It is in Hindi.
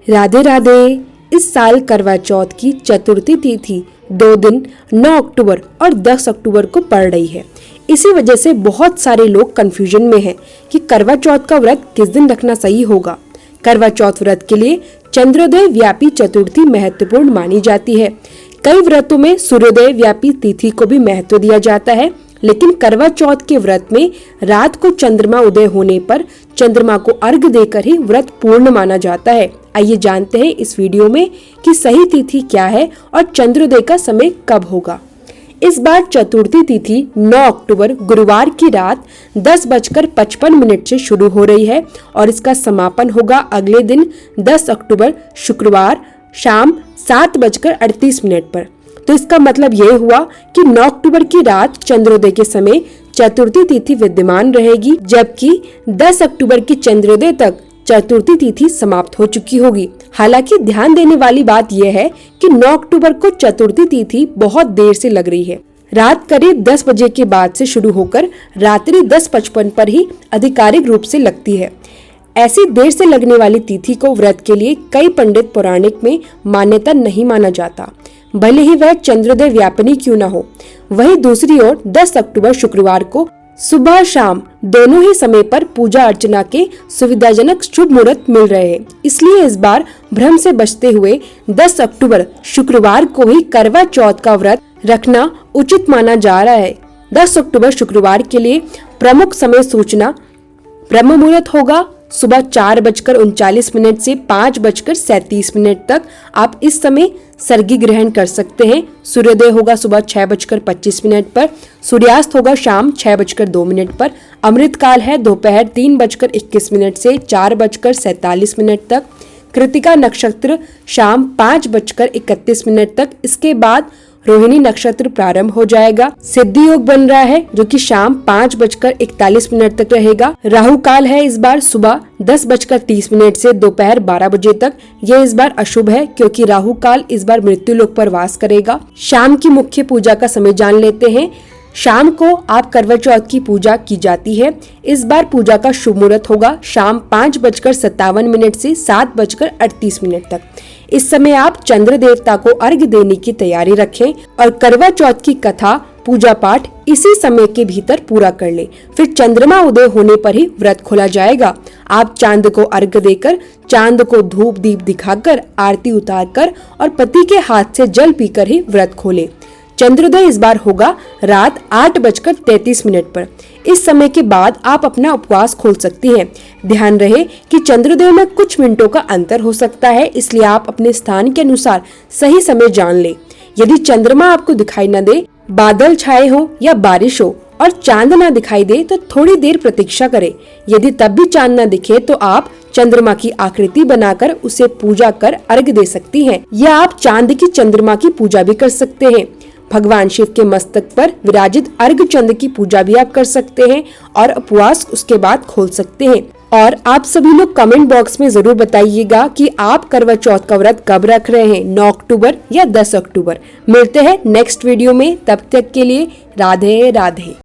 राधे राधे। इस साल करवा चौथ की चतुर्थी तिथि 2 दिन 9 अक्टूबर और 10 अक्टूबर को पड़ रही है। इसी वजह से बहुत सारे लोग कंफ्यूजन में हैं कि करवा चौथ का व्रत किस दिन रखना सही होगा। करवा चौथ व्रत के लिए चंद्रोदय व्यापी चतुर्थी महत्वपूर्ण मानी जाती है। कई व्रतों में सूर्योदय व्यापी तिथि को भी महत्व दिया जाता है, लेकिन करवा चौथ के व्रत में रात को चंद्रमा उदय होने पर चंद्रमा को अर्घ देकर ही व्रत पूर्ण माना जाता है। आइए जानते हैं इस वीडियो में कि सही तिथि क्या है और चंद्रोदय का समय कब होगा। इस बार चतुर्थी तिथि 9 अक्टूबर गुरुवार की रात 10:55 से शुरू हो रही है और इसका समापन होगा अगले दिन 10 अक्टूबर शुक्रवार शाम 7:38 पर। तो इसका मतलब ये हुआ कि 9 अक्टूबर की रात चंद्रोदय के समय चतुर्थी तिथि विद्यमान रहेगी, जबकि 10 अक्टूबर की चंद्रोदय तक चतुर्थी तिथि समाप्त हो चुकी होगी। हालांकि ध्यान देने वाली बात यह है कि 9 अक्टूबर को चतुर्थी तिथि बहुत देर से लग रही है। रात करीब 10 बजे के बाद से शुरू होकर रात्रि 10:55 पर ही आधिकारिक रूप से लगती है। ऐसी देर से लगने वाली तिथि को व्रत के लिए कई पंडित पौराणिक में मान्यता नहीं माना जाता, भले ही वह चंद्रोदय व्यापिनी क्यों न हो। वहीं दूसरी ओर 10 अक्टूबर शुक्रवार को सुबह शाम दोनों ही समय पर पूजा अर्चना के सुविधाजनक शुभ मुहूर्त मिल रहे हैं। इसलिए इस बार भ्रम से बचते हुए 10 अक्टूबर शुक्रवार को ही करवा चौथ का व्रत रखना उचित माना जा रहा है। 10 अक्टूबर शुक्रवार के लिए प्रमुख समय सूचना ब्रह्म मुहूर्त होगा सुबह 4:39 से 5:37 तक। आप इस समय सर्गी ग्रहण कर सकते हैं। सूर्योदय होगा सुबह 6:25 पर, सूर्यास्त होगा शाम 6:02 पर। अमृत काल है दोपहर 3:21 से 4:47 तक। कृतिका नक्षत्र शाम 5:31 तक। इसके बाद रोहिणी नक्षत्र प्रारंभ हो जाएगा। सिद्धि योग बन रहा है जो कि शाम 5:41 तक रहेगा। राहु काल है इस बार सुबह 10:30 से दोपहर 12 बजे तक। यह इस बार अशुभ है क्योंकि राहु काल इस बार मृत्यु लोक पर वास करेगा। शाम की मुख्य पूजा का समय जान लेते हैं। शाम को आप करवा चौथ की पूजा की जाती है। इस बार पूजा का शुभ मुहूर्त होगा शाम 5:57 से 7:38 तक। इस समय आप चंद्र देवता को अर्घ्य देने की तैयारी रखें और करवा चौथ की कथा पूजा पाठ इसी समय के भीतर पूरा कर लें। फिर चंद्रमा उदय होने पर ही व्रत खोला जाएगा। आप चांद को अर्घ्य देकर, चांद को धूप दीप दिखाकर, आरती उतारकर और पति के हाथ से जल पीकर ही व्रत खोलें। चंद्रोदय इस बार होगा रात 8:33 पर। इस समय के बाद आप अपना उपवास खोल सकती हैं। ध्यान रहे कि चंद्रोदय में कुछ मिनटों का अंतर हो सकता है, इसलिए आप अपने स्थान के अनुसार सही समय जान लें। यदि चंद्रमा आपको दिखाई न दे, बादल छाए हो या बारिश हो और चांद न दिखाई दे तो थोड़ी देर प्रतीक्षा करें। यदि तब भी चांद न दिखे तो आप चंद्रमा की आकृति बनाकर उसे पूजा कर अर्घ्य दे सकती हैं, या आप चांद की चंद्रमा की पूजा भी कर सकते हैं। भगवान शिव के मस्तक पर विराजित अर्घ्य चंद्र की पूजा भी आप कर सकते हैं और उपवास उसके बाद खोल सकते हैं। और आप सभी लोग कमेंट बॉक्स में जरूर बताइएगा कि आप करवा चौथ का व्रत कब रख रहे हैं, 9 अक्टूबर या 10 अक्टूबर। मिलते हैं नेक्स्ट वीडियो में, तब तक के लिए राधे राधे।